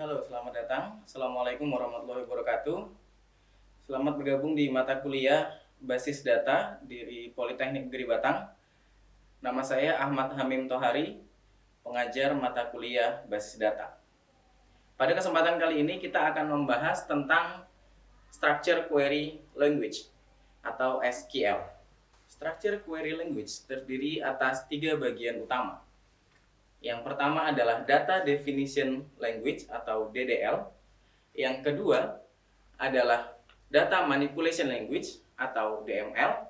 Halo, selamat datang. Assalamualaikum warahmatullahi wabarakatuh. Selamat bergabung di mata kuliah Basis Data dari Politeknik Negeri Batang. Nama saya Ahmad Hamim Tohari, pengajar mata kuliah Basis Data. Pada kesempatan kali ini kita akan membahas tentang Structure Query Language atau SQL. Structure Query Language terdiri atas 3 bagian utama. Yang pertama adalah Data Definition Language atau DDL. Yang kedua adalah Data Manipulation Language atau DML.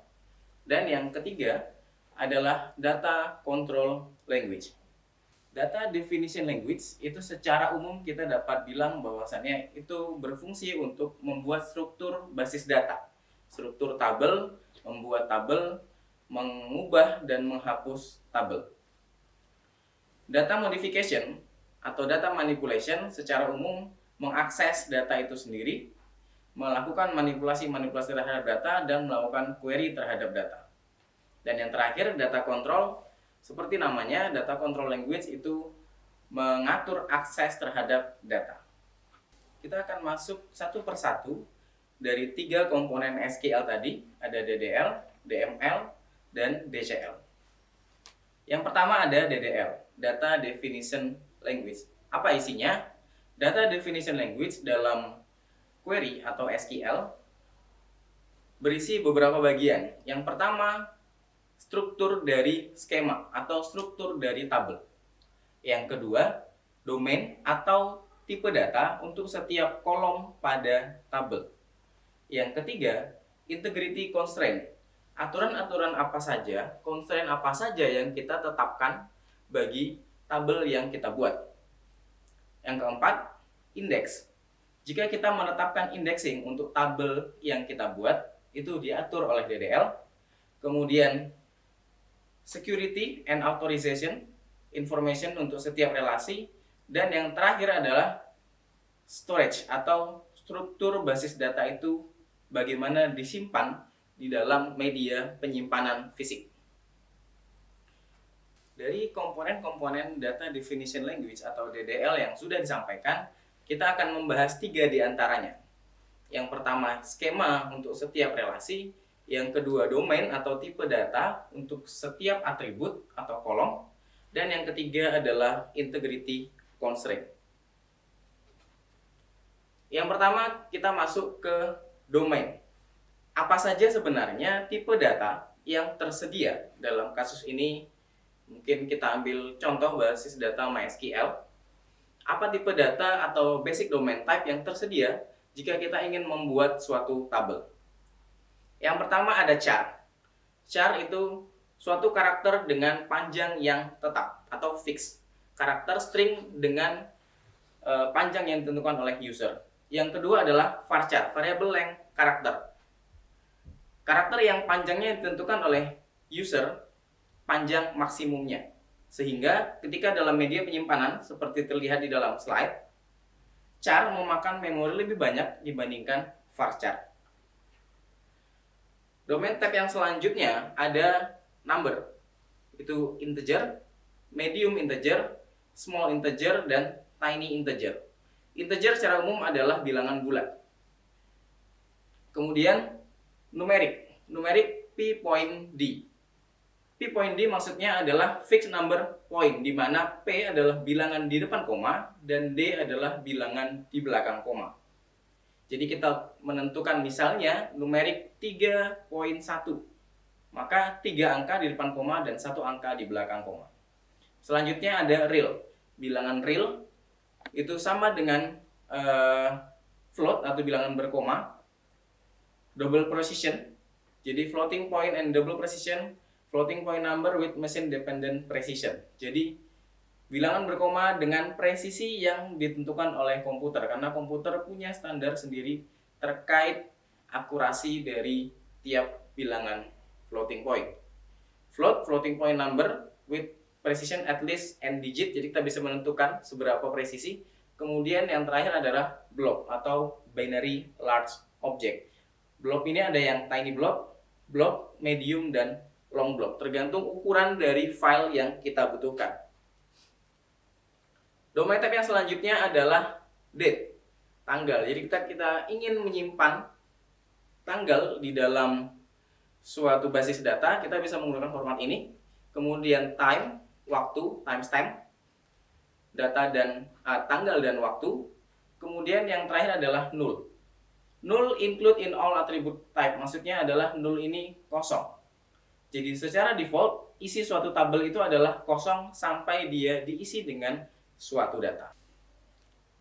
Dan yang ketiga adalah Data Control Language. Data Definition Language itu secara umum kita dapat bilang bahwasannya itu berfungsi untuk membuat struktur basis data. Struktur tabel, membuat tabel, mengubah dan menghapus tabel. Data modification atau data manipulation secara umum mengakses data itu sendiri, melakukan manipulasi-manipulasi terhadap data, dan melakukan query terhadap data. Dan yang terakhir, data control, seperti namanya, data control language itu mengatur akses terhadap data. Kita akan masuk satu persatu dari 3 komponen SQL tadi, ada DDL, DML, dan DCL. Yang pertama ada DDL, Data Definition Language. Apa isinya? Data Definition Language dalam query atau SQL berisi beberapa bagian. Yang pertama, struktur dari skema atau struktur dari tabel. Yang kedua, domain atau tipe data untuk setiap kolom pada tabel. Yang ketiga, integrity constraint. Aturan-aturan apa saja, constraint apa saja yang kita tetapkan bagi tabel yang kita buat. Yang keempat, index. Jika kita menetapkan indexing untuk tabel yang kita buat, itu diatur oleh DDL. Kemudian, security and authorization, information untuk setiap relasi. Dan yang terakhir adalah storage atau struktur basis data itu bagaimana disimpan di dalam media penyimpanan fisik. Dari komponen-komponen Data Definition Language atau DDL yang sudah disampaikan, kita akan membahas 3 di antaranya. Yang pertama, skema untuk setiap relasi. Yang kedua, domain atau tipe data untuk setiap atribut atau kolom. Dan yang ketiga adalah integrity constraint. Yang pertama, kita masuk ke domain. Apa saja sebenarnya tipe data yang tersedia dalam kasus ini? Mungkin kita ambil contoh basis data MySQL. Apa tipe data atau basic domain type yang tersedia jika kita ingin membuat suatu tabel? Yang pertama ada char. Char itu suatu karakter dengan panjang yang tetap atau fix. Karakter string dengan panjang yang ditentukan oleh user. Yang kedua adalah varchar, variable length karakter. Karakter yang panjangnya ditentukan oleh user, panjang maksimumnya. Sehingga ketika dalam media penyimpanan, seperti terlihat di dalam slide, char memakan memori lebih banyak dibandingkan varchar. Domain type yang selanjutnya ada number. Itu integer, medium integer, small integer, dan tiny integer. Integer secara umum adalah bilangan bulat. Kemudian numerik p.d. P.d maksudnya adalah fixed number point, di mana p adalah bilangan di depan koma dan d adalah bilangan di belakang koma. Jadi kita menentukan misalnya numerik 3.1, maka 3 angka di depan koma dan 1 angka di belakang koma. Selanjutnya ada real. Bilangan real itu sama dengan float atau bilangan berkoma. Double precision, jadi floating point and double precision, floating point number with machine dependent precision. Jadi bilangan berkoma dengan presisi yang ditentukan oleh komputer, karena komputer punya standar sendiri terkait akurasi dari tiap bilangan floating point. Floating point number with precision at least n digit, jadi kita bisa menentukan seberapa presisi. Kemudian yang terakhir adalah blob atau binary large object. Blob ini ada yang tiny blob, medium, dan long blob, tergantung ukuran dari file yang kita butuhkan. Domain type yang selanjutnya adalah date, tanggal. Jadi kita ingin menyimpan tanggal di dalam suatu basis data, kita bisa menggunakan format ini. Kemudian time, waktu, timestamp, data dan tanggal dan waktu. Kemudian yang terakhir adalah null. Null include in all attribute type, maksudnya adalah null ini kosong. Jadi secara default isi suatu tabel itu adalah kosong sampai dia diisi dengan suatu data.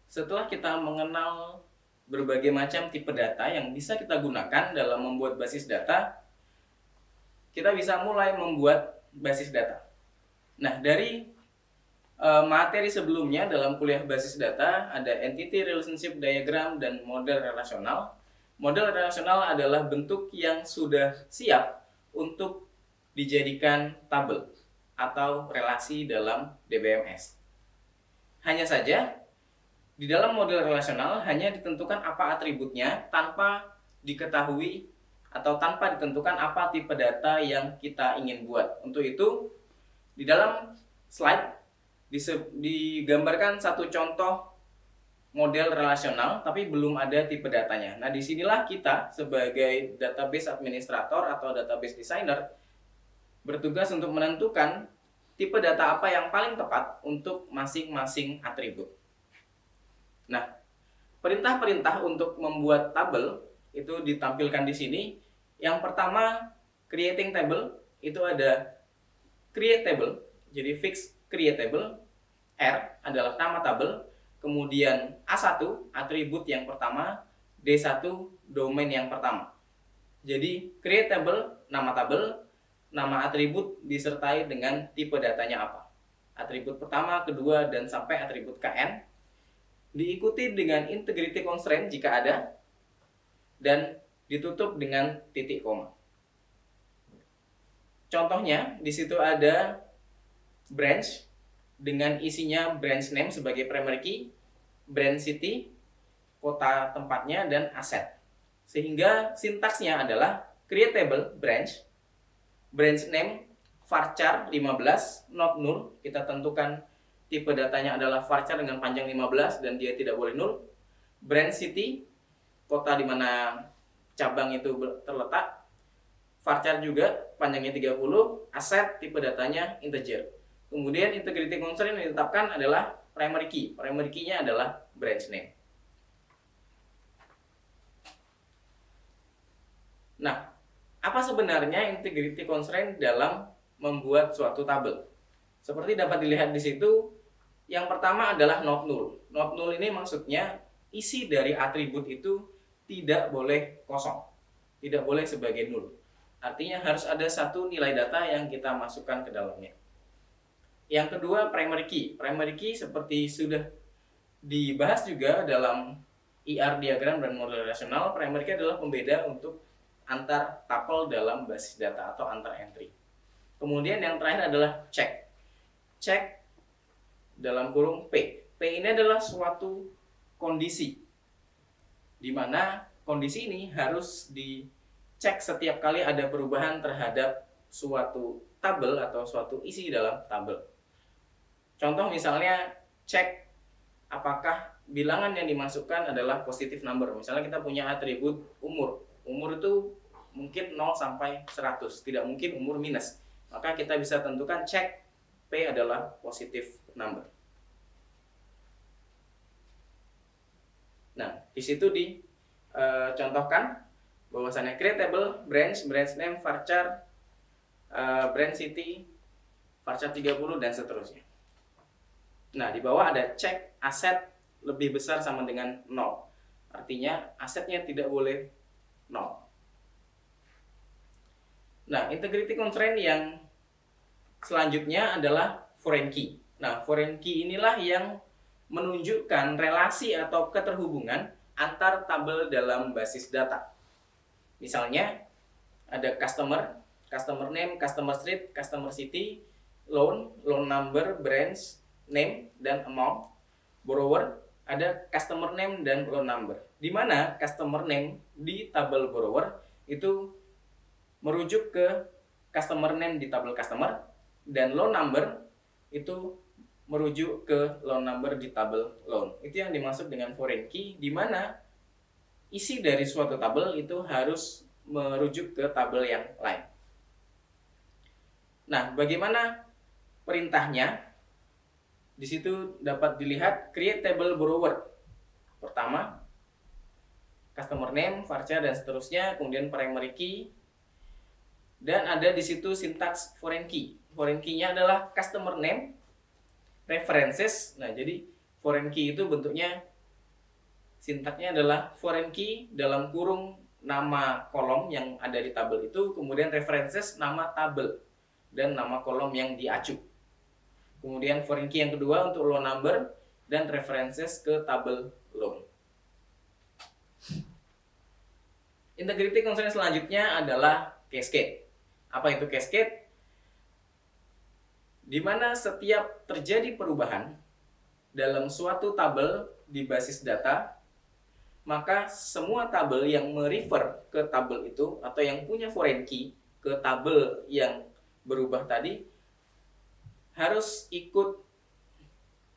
Setelah kita mengenal berbagai macam tipe data yang bisa kita gunakan dalam membuat basis data, kita bisa mulai membuat basis data. Nah, dari materi sebelumnya dalam kuliah basis data ada entity relationship diagram dan model relasional. Model relasional adalah bentuk yang sudah siap untuk dijadikan tabel atau relasi dalam DBMS. Hanya saja di dalam model relasional hanya ditentukan apa atributnya tanpa diketahui atau tanpa ditentukan apa tipe data yang kita ingin buat. Untuk itu, di dalam slide digambarkan satu contoh model relasional, tapi belum ada tipe datanya. Nah, disinilah kita sebagai database administrator atau database designer bertugas untuk menentukan tipe data apa yang paling tepat untuk masing-masing atribut. Nah, perintah-perintah untuk membuat tabel itu ditampilkan di sini. Yang pertama, creating table, itu ada create table, jadi fix create table. R adalah nama tabel, kemudian A1 atribut yang pertama, D1 domain yang pertama. Jadi create table, nama tabel, nama atribut disertai dengan tipe datanya apa. Atribut pertama, kedua, dan sampai atribut KN. Diikuti dengan integrity constraint jika ada, dan ditutup dengan titik koma. Contohnya, di situ ada branch dengan isinya branch name sebagai primary key, branch city, kota tempatnya, dan aset. Sehingga sintaksnya adalah create table branch, branch name varchar 15, not null. Kita tentukan tipe datanya adalah varchar dengan panjang 15 dan dia tidak boleh null. Branch city, kota di mana cabang itu terletak. Varchar juga panjangnya 30, aset tipe datanya integer. Kemudian integrity constraint yang ditetapkan adalah primary key. Primary key-nya adalah branch name. Nah, apa sebenarnya integrity constraint dalam membuat suatu tabel? Seperti dapat dilihat di situ, yang pertama adalah not null. Not null ini maksudnya isi dari atribut itu tidak boleh kosong, tidak boleh sebagai null. Artinya harus ada satu nilai data yang kita masukkan ke dalamnya. Yang kedua, primary key. Primary key seperti sudah dibahas juga dalam ER diagram dan model relasional, primary key adalah pembeda untuk antar tuple dalam basis data atau antar entry. Kemudian yang terakhir adalah check. Check dalam kurung P. P ini adalah suatu kondisi, di mana kondisi ini harus dicek setiap kali ada perubahan terhadap suatu tabel atau suatu isi dalam tabel. Contoh misalnya cek apakah bilangan yang dimasukkan adalah positive number. Misalnya kita punya atribut umur. Umur itu mungkin 0 sampai 100, tidak mungkin umur minus. Maka kita bisa tentukan cek P adalah positive number. Nah, di situ dicontohkan bahwasannya create table, branch name, varchar, branch city, varchar 30 dan seterusnya. Nah, di bawah ada cek aset lebih besar sama dengan 0. Artinya asetnya tidak boleh 0. Nah, integrity constraint yang selanjutnya adalah foreign key. Nah, foreign key inilah yang menunjukkan relasi atau keterhubungan antar tabel dalam basis data. Misalnya ada customer name, customer street, customer city, loan number, branch name dan amount. Borrower ada customer name dan loan number. Di mana customer name di tabel borrower itu merujuk ke customer name di tabel customer, dan loan number itu merujuk ke loan number di tabel loan. Itu yang dimaksud dengan foreign key, di mana isi dari suatu tabel itu harus merujuk ke tabel yang lain. Nah, bagaimana perintahnya? Di situ dapat dilihat create table borrower. Pertama, customer name, varchar, dan seterusnya, kemudian primary key, dan ada di situ sintaks foreign key. Foreign key-nya adalah customer name, references. Nah, jadi foreign key itu bentuknya, sintaknya adalah foreign key dalam kurung nama kolom yang ada di tabel itu, kemudian references nama tabel dan nama kolom yang diacu. Kemudian foreign key yang kedua untuk loan number dan references ke tabel loan. Integrity constraint selanjutnya adalah cascade. Apa itu cascade? Di mana setiap terjadi perubahan dalam suatu tabel di basis data, maka semua tabel yang merefer ke tabel itu atau yang punya foreign key ke tabel yang berubah tadi harus ikut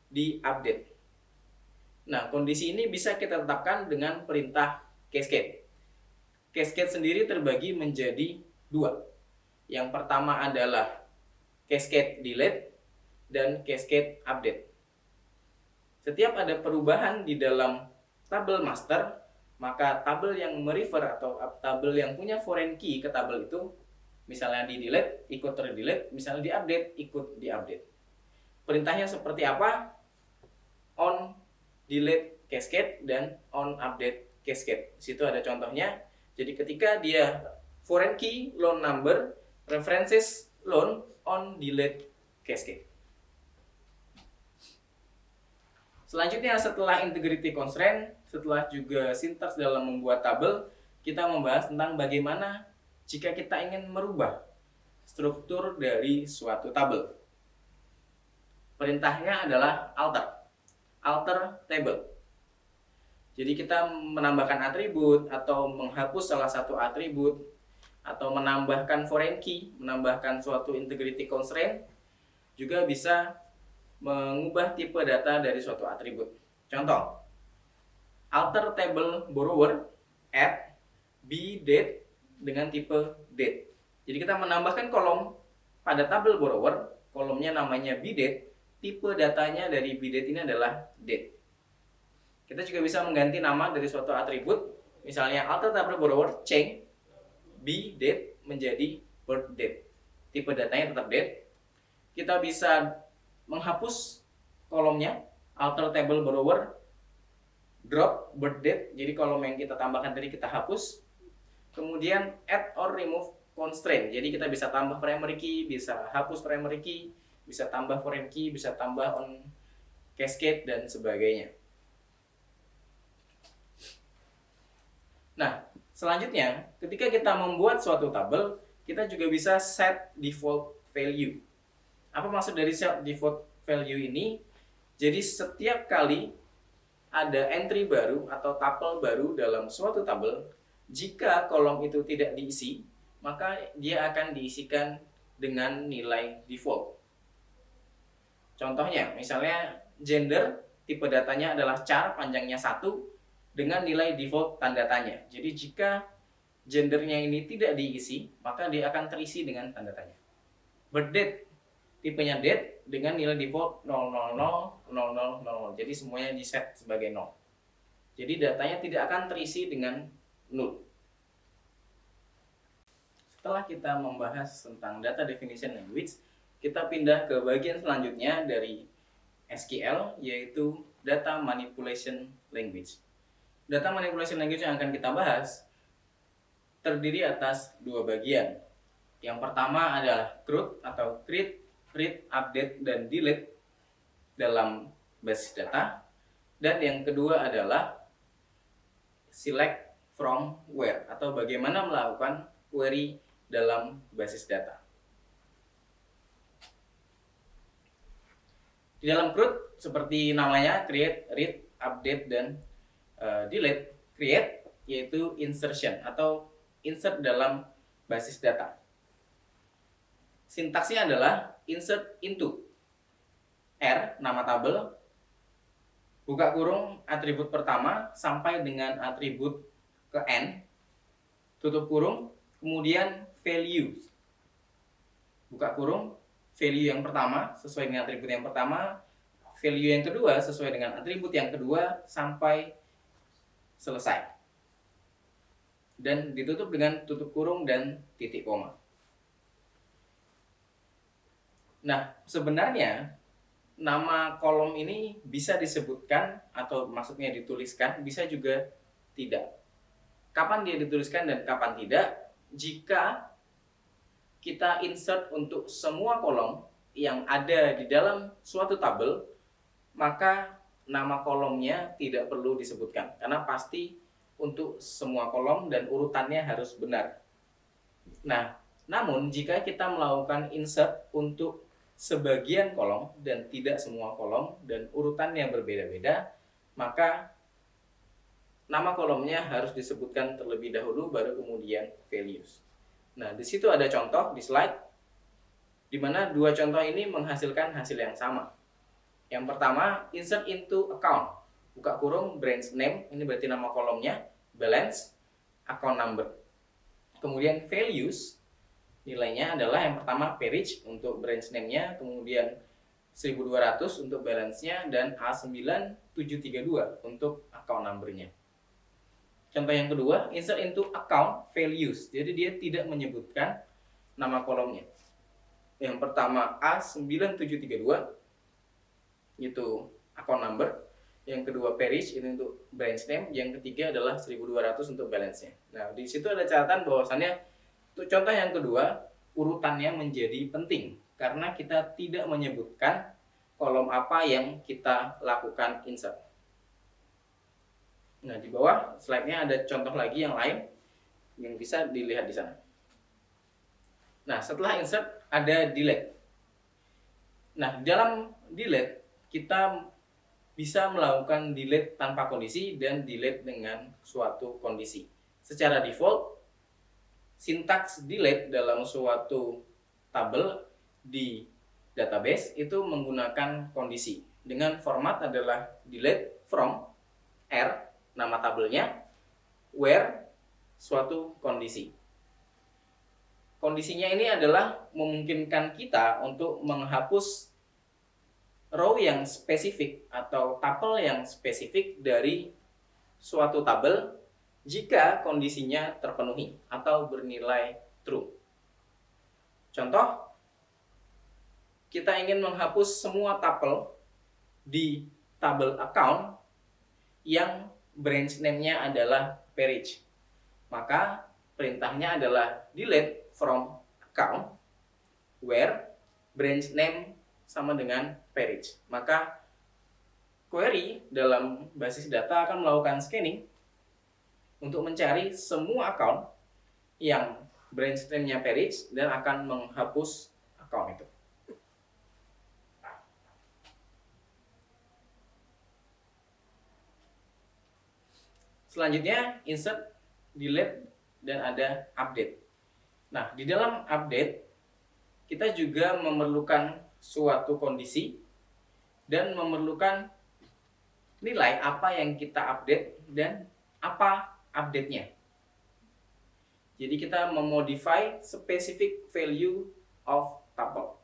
di-update. Nah, kondisi ini bisa kita tetapkan dengan perintah cascade. Cascade sendiri terbagi menjadi dua. Yang pertama adalah cascade delete dan cascade update. Setiap ada perubahan di dalam tabel master, maka tabel yang merefer atau tabel yang punya foreign key ke tabel itu, misalnya di delete ikut terdelete, misalnya di update ikut diupdate. Perintahnya seperti apa? On delete cascade dan on update cascade. Di situ ada contohnya. Jadi ketika dia foreign key loan number, references loan, on delete cascade. Selanjutnya setelah integrity constraint, setelah juga sintaks dalam membuat tabel, kita membahas tentang bagaimana jika kita ingin merubah struktur dari suatu tabel. Perintahnya adalah alter table. Jadi kita menambahkan atribut atau menghapus salah satu atribut atau menambahkan foreign key, menambahkan suatu integrity constraint, juga bisa mengubah tipe data dari suatu atribut. Contoh, alter table borrower add bdate dengan tipe date. Jadi kita menambahkan kolom pada tabel borrower, kolomnya namanya bdate, tipe datanya dari bdate ini adalah date. Kita juga bisa mengganti nama dari suatu atribut, misalnya alter table borrower change bdate menjadi birth date. Tipe datanya tetap date. Kita bisa menghapus kolomnya, alter table borrower drop birth date, jadi kolom yang kita tambahkan tadi kita hapus. Kemudian add or remove constraint, jadi kita bisa tambah primary key, bisa hapus primary key, bisa tambah foreign key, bisa tambah on cascade dan sebagainya. Nah, selanjutnya ketika kita membuat suatu tabel, kita juga bisa set default value. Apa maksud dari set default value ini? Jadi setiap kali ada entry baru atau tuple baru dalam suatu tabel, jika kolom itu tidak diisi, maka dia akan diisikan dengan nilai default. Contohnya, misalnya gender, tipe datanya adalah char, panjangnya 1, dengan nilai default tanda tanya. Jadi jika gendernya ini tidak diisi, maka dia akan terisi dengan tanda tanya. Birth date, tipenya date dengan nilai default 0000000. Jadi semuanya di set sebagai 0. Jadi datanya tidak akan terisi dengan 0. Setelah kita membahas tentang data definition language, kita pindah ke bagian selanjutnya dari SQL, yaitu data manipulation language. Data manipulation language yang akan kita bahas terdiri atas dua bagian. Yang pertama adalah CRUD atau create, read, update, dan delete dalam basis data. Dan yang kedua adalah select from where atau bagaimana melakukan query dalam basis data. Di dalam CRUD seperti namanya create, read, update, dan delete. Create yaitu insertion atau insert dalam basis data. Sintaksnya adalah insert into, R, nama tabel, buka kurung atribut pertama sampai dengan atribut ke N, tutup kurung, kemudian value, buka kurung, value yang pertama sesuai dengan atribut yang pertama, value yang kedua sesuai dengan atribut yang kedua sampai selesai. Dan ditutup dengan tutup kurung dan titik koma. Nah, sebenarnya nama kolom ini bisa disebutkan atau maksudnya dituliskan, bisa juga tidak. Kapan dia dituliskan dan kapan tidak? Jika kita insert untuk semua kolom yang ada di dalam suatu tabel, maka nama kolomnya tidak perlu disebutkan karena pasti untuk semua kolom dan urutannya harus benar. Nah, namun jika kita melakukan insert untuk sebagian kolom dan tidak semua kolom dan urutannya berbeda-beda, maka nama kolomnya harus disebutkan terlebih dahulu baru kemudian values. Nah, di situ ada contoh di slide di mana dua contoh ini menghasilkan hasil yang sama. Yang pertama, insert into account. Buka kurung branch name, ini berarti nama kolomnya, balance, account number. Kemudian values, nilainya adalah yang pertama perich untuk branch name-nya, kemudian 1200 untuk balance-nya, dan A9732 untuk account number-nya. Contoh yang kedua, insert into account values. Jadi dia tidak menyebutkan nama kolomnya. Yang pertama A9732 itu account number, yang kedua perich ini untuk branch name, yang ketiga adalah 1200 untuk balance-nya. Nah, di situ ada catatan bahwasannya untuk contoh yang kedua urutannya menjadi penting karena kita tidak menyebutkan kolom apa yang kita lakukan insert. Nah, di bawah slide-nya ada contoh lagi yang lain yang bisa dilihat di sana. Nah, setelah insert ada delete. Nah, di dalam delete kita bisa melakukan delete tanpa kondisi dan delete dengan suatu kondisi. Secara default, sintaks delete dalam suatu tabel di database itu menggunakan kondisi. Dengan format adalah delete from R, nama tabelnya, where, suatu kondisi. Kondisinya ini adalah memungkinkan kita untuk menghapus row yang spesifik atau tuple yang spesifik dari suatu tabel jika kondisinya terpenuhi atau bernilai true. Contoh, kita ingin menghapus semua tuple di tabel account yang branch name-nya adalah perich. Maka perintahnya adalah delete from account where branch name sama dengan perich. Maka query dalam basis data akan melakukan scanning untuk mencari semua account yang branch name-nya perich dan akan menghapus account itu. Selanjutnya insert, delete, dan ada update. Nah, di dalam update kita juga memerlukan suatu kondisi dan memerlukan nilai apa yang kita update dan apa update-nya. Jadi kita memodify specific value of tuple.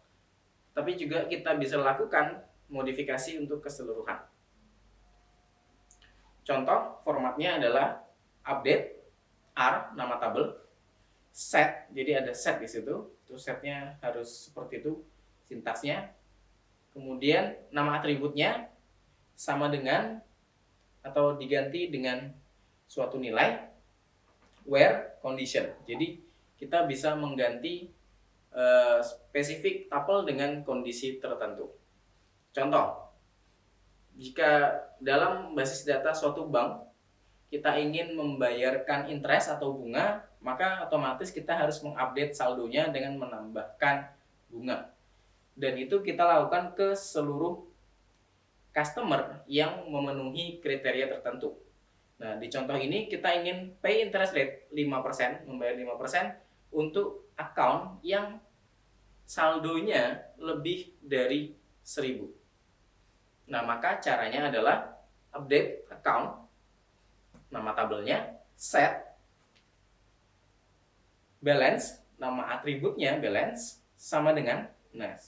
Tapi juga kita bisa lakukan modifikasi untuk keseluruhan. Contoh formatnya adalah update R, nama tabel, set, jadi ada set di situ. Itu setnya harus seperti itu sintaksnya. Kemudian nama atributnya sama dengan atau diganti dengan suatu nilai, where condition. Jadi kita bisa mengganti spesifik tuple dengan kondisi tertentu. Contoh, jika dalam basis data suatu bank kita ingin membayarkan interest atau bunga, maka otomatis kita harus mengupdate saldonya dengan menambahkan bunga. Dan itu kita lakukan ke seluruh customer yang memenuhi kriteria tertentu. Nah, di contoh ini kita ingin pay interest rate 5%, membayar 5% untuk account yang saldonya lebih dari 1.000. Nah, maka caranya adalah update account, nama tabelnya, set, balance, nama atributnya balance, sama dengan, nah,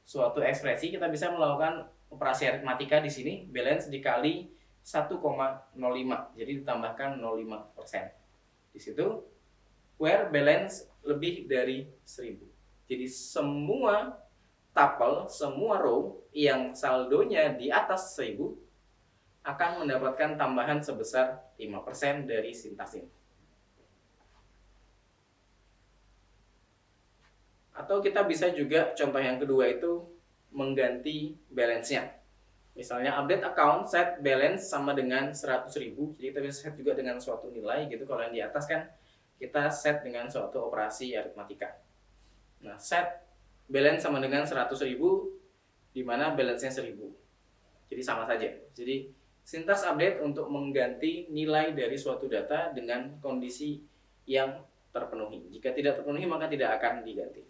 suatu ekspresi kita bisa melakukan operasi aritmatika di sini, balance dikali 1,05, jadi ditambahkan 0,5%. Di situ, where balance lebih dari 1000. Jadi semua tuple, semua row yang saldonya di atas 1000 akan mendapatkan tambahan sebesar 5% dari sintas ini. Atau kita bisa juga, contoh yang kedua itu mengganti balance-nya. Misalnya update account, set balance sama dengan 100.000. Jadi kita bisa set juga dengan suatu nilai gitu. Kalau yang di atas kan kita set dengan suatu operasi aritmatika. Nah, set balance sama dengan 100.000, di mana balance-nya 1000. Jadi sama saja. Jadi sintas update untuk mengganti nilai dari suatu data dengan kondisi yang terpenuhi. Jika tidak terpenuhi maka tidak akan diganti.